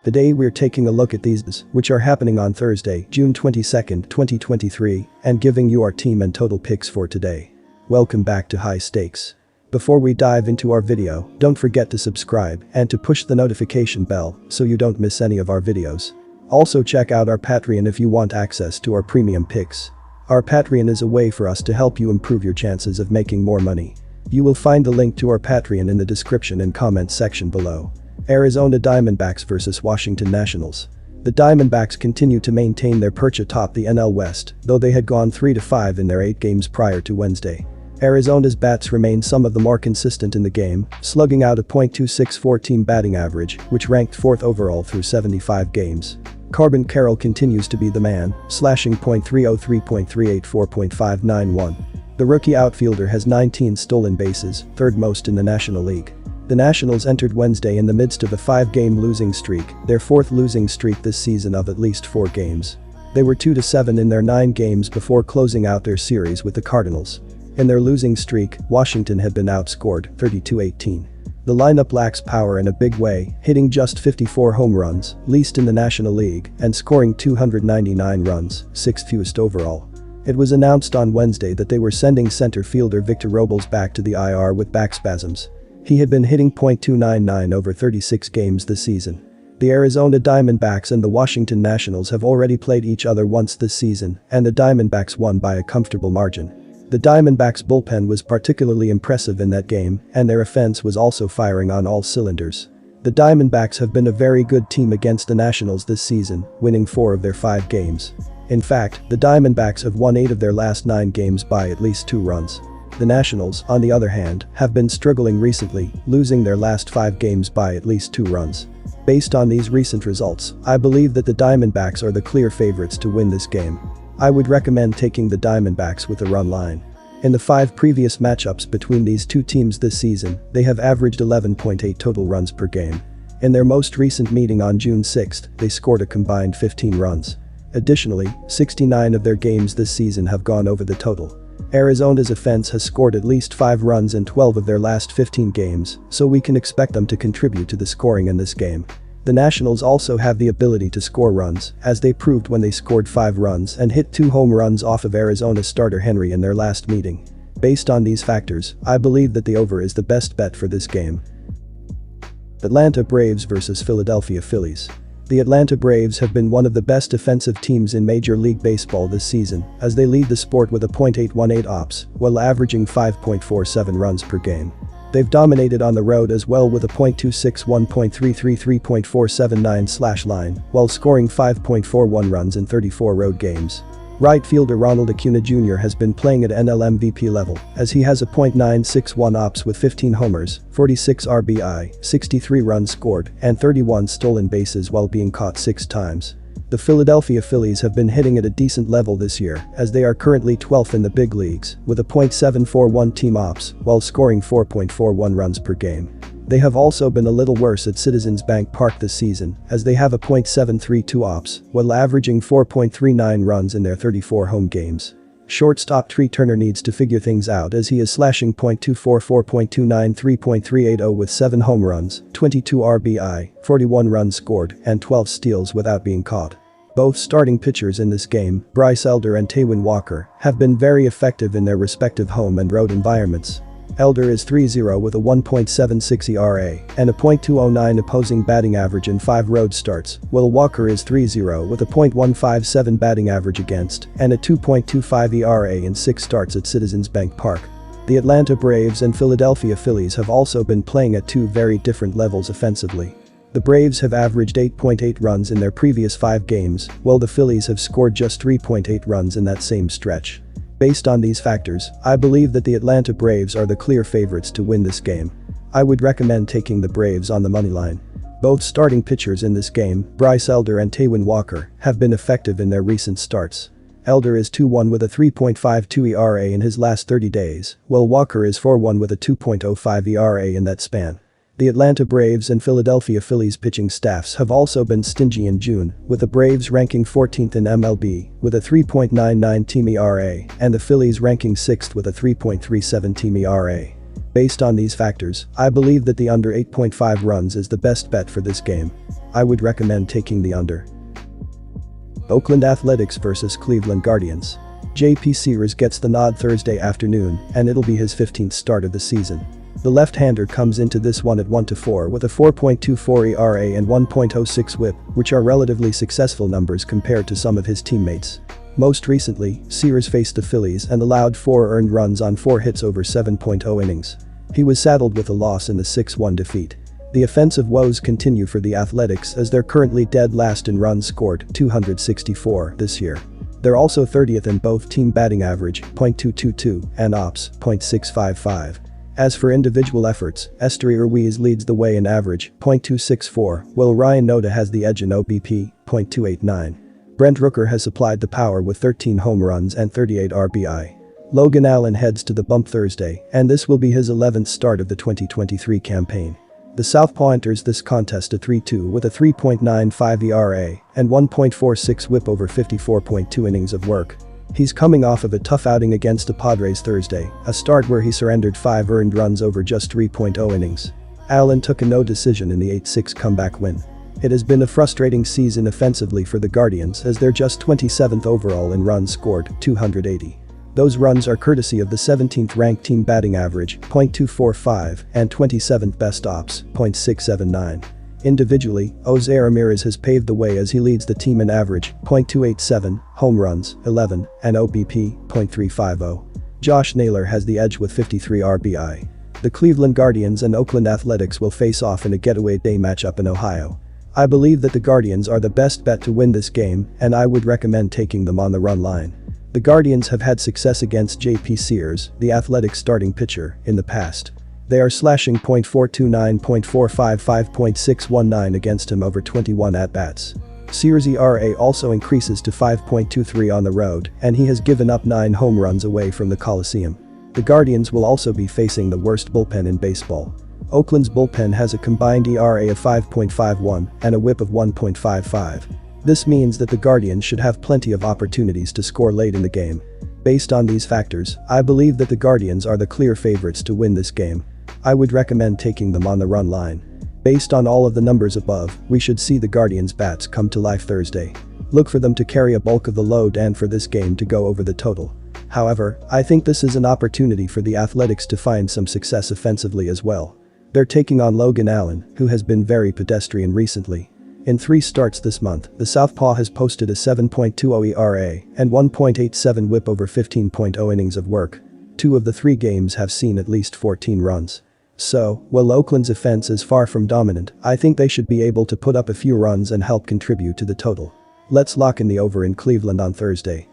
Today we're taking a look at these, which are happening on Thursday, June 22, 2023, and giving you our team and total picks for today. Welcome back to High Stakes. Before we dive into our video, don't forget to subscribe and to push the notification bell so you don't miss any of our videos. Also check out our Patreon if you want access to our premium picks. Our Patreon is a way for us to help you improve your chances of making more money. You will find the link to our Patreon in the description and comments section below. Arizona Diamondbacks vs Washington Nationals. The Diamondbacks continue to maintain their perch atop the NL West, though they had gone 3-5 in their 8 games prior to Wednesday. Arizona's bats remain some of the more consistent in the game, slugging out a .264 team batting average, which ranked 4th overall through 75 games. Corbin Carroll continues to be the man, slashing .303, .384, .591. The rookie outfielder has 19 stolen bases, 3rd most in the National League. The Nationals entered Wednesday in the midst of a 5-game losing streak, their 4th losing streak this season of at least 4 games. They were 2-7 in their 9 games before closing out their series with the Cardinals. In their losing streak, Washington had been outscored 32-18. The lineup lacks power in a big way, hitting just 54 home runs, least in the National League, and scoring 299 runs, 6th fewest overall. It was announced on Wednesday that they were sending center fielder Victor Robles back to the IR with back spasms. He had been hitting .299 over 36 games this season. The Arizona Diamondbacks and the Washington Nationals have already played each other once this season, and the Diamondbacks won by a comfortable margin. The Diamondbacks' bullpen was particularly impressive in that game, and their offense was also firing on all cylinders. The Diamondbacks have been a very good team against the Nationals this season, winning 4 of their 5 games. In fact, the Diamondbacks have won 8 of their last 9 games by at least 2 runs. The Nationals, on the other hand, have been struggling recently, losing their last 5 games by at least 2 runs. Based on these recent results, I believe that the Diamondbacks are the clear favorites to win this game. I would recommend taking the Diamondbacks with a run line. In the 5 previous matchups between these two teams this season, they have averaged 11.8 total runs per game. In their most recent meeting on June 6, they scored a combined 15 runs. Additionally, 69 of their games this season have gone over the total. Arizona's offense has scored at least 5 runs in 12 of their last 15 games, so we can expect them to contribute to the scoring in this game. The Nationals also have the ability to score runs, as they proved when they scored 5 runs and hit 2 home runs off of Arizona starter Henry in their last meeting. Based on these factors, I believe that the over is the best bet for this game. Atlanta Braves vs Philadelphia Phillies. The Atlanta Braves have been one of the best defensive teams in Major League Baseball this season, as they lead the sport with a .818 ops, while averaging 5.47 runs per game. They've dominated on the road as well with a .261, .333, .479 slash line, while scoring 5.41 runs in 34 road games. Right fielder Ronald Acuna Jr. has been playing at NL MVP level, as he has a .961 ops with 15 homers, 46 RBI, 63 runs scored, and 31 stolen bases while being caught 6 times. The Philadelphia Phillies have been hitting at a decent level this year, as they are currently 12th in the big leagues, with a .741 team ops, while scoring 4.41 runs per game. They have also been a little worse at Citizens Bank Park this season, as they have a .732 ops, while averaging 4.39 runs in their 34 home games. Shortstop Trey Turner needs to figure things out, as he is slashing .244, .293, .380 with 7 home runs, 22 RBI, 41 runs scored, and 12 steals without being caught. Both starting pitchers in this game, Bryce Elder and Taijuan Walker, have been very effective in their respective home and road environments. Elder is 3-0 with a 1.76 ERA and a .209 opposing batting average in 5 road starts, while Walker is 3-0 with a .157 batting average against and a 2.25 ERA in 6 starts at Citizens Bank Park. The Atlanta Braves and Philadelphia Phillies have also been playing at 2 very different levels offensively. The Braves have averaged 8.8 runs in their previous 5 games, while the Phillies have scored just 3.8 runs in that same stretch. Based on these factors, I believe that the Atlanta Braves are the clear favorites to win this game. I would recommend taking the Braves on the moneyline. Both starting pitchers in this game, Bryce Elder and Taijuan Walker, have been effective in their recent starts. Elder is 2-1 with a 3.52 ERA in his last 30 days, while Walker is 4-1 with a 2.05 ERA in that span. The Atlanta Braves and Philadelphia Phillies pitching staffs have also been stingy in June, with the Braves ranking 14th in MLB with a 3.99 team ERA and the Phillies ranking 6th with a 3.37 team ERA. Based on these factors, I believe that the under 8.5 runs is the best bet for this game. I would recommend taking the under. Oakland Athletics vs Cleveland Guardians. JP Sears gets the nod Thursday afternoon, and it'll be his 15th start of the season. The left-hander comes into this one at 1-4 with a 4.24 ERA and 1.06 WHIP, which are relatively successful numbers compared to some of his teammates. Most recently, Sears faced the Phillies and allowed 4 earned runs on 4 hits over 7.0 innings. He was saddled with a loss in the 6-1 defeat. The offensive woes continue for the Athletics as they're currently dead last in runs scored, 264, this year. They're also 30th in both team batting average, .222, and ops, .655. As for individual efforts, Esteury Ruiz leads the way in average, .264, while Ryan Noda has the edge in OBP, .289. Brent Rooker has supplied the power with 13 home runs and 38 RBI. Logan Allen heads to the bump Thursday, and this will be his 11th start of the 2023 campaign. The Southpaw enters this contest at 3-2 with a 3.95 ERA and 1.46 WHIP over 54.2 innings of work. He's coming off of a tough outing against the Padres Thursday, a start where he surrendered 5 earned runs over just 3.0 innings. Allen took a no decision in the 8-6 comeback win. It has been a frustrating season offensively for the Guardians as they're just 27th overall in runs scored, 280. Those runs are courtesy of the 17th ranked team batting average, .245, and 27th best ops, .679. Individually, Jose Ramirez has paved the way as he leads the team in average, .287, home runs, 11, and OBP, .350. Josh Naylor has the edge with 53 RBI. The Cleveland Guardians and Oakland Athletics will face off in a getaway day matchup in Ohio. I believe that the Guardians are the best bet to win this game, and I would recommend taking them on the run line. The Guardians have had success against JP Sears, the Athletics starting pitcher, in the past. They are slashing .429, .455, .619 against him over 21 at-bats. Sears' ERA also increases to 5.23 on the road, and he has given up 9 home runs away from the Coliseum. The Guardians will also be facing the worst bullpen in baseball. Oakland's bullpen has a combined ERA of 5.51 and a WHIP of 1.55. This means that the Guardians should have plenty of opportunities to score late in the game. Based on these factors, I believe that the Guardians are the clear favorites to win this game. I would recommend taking them on the run line. Based on all of the numbers above, we should see the Guardians' bats come to life Thursday. Look for them to carry a bulk of the load and for this game to go over the total. However, I think this is an opportunity for the Athletics to find some success offensively as well. They're taking on Logan Allen, who has been very pedestrian recently. In 3 starts this month, the Southpaw has posted a 7.20 ERA and 1.87 WHIP over 15.0 innings of work. 2 of the 3 games have seen at least 14 runs. So, while Oakland's offense is far from dominant, I think they should be able to put up a few runs and help contribute to the total. Let's lock in the over in Cleveland on Thursday.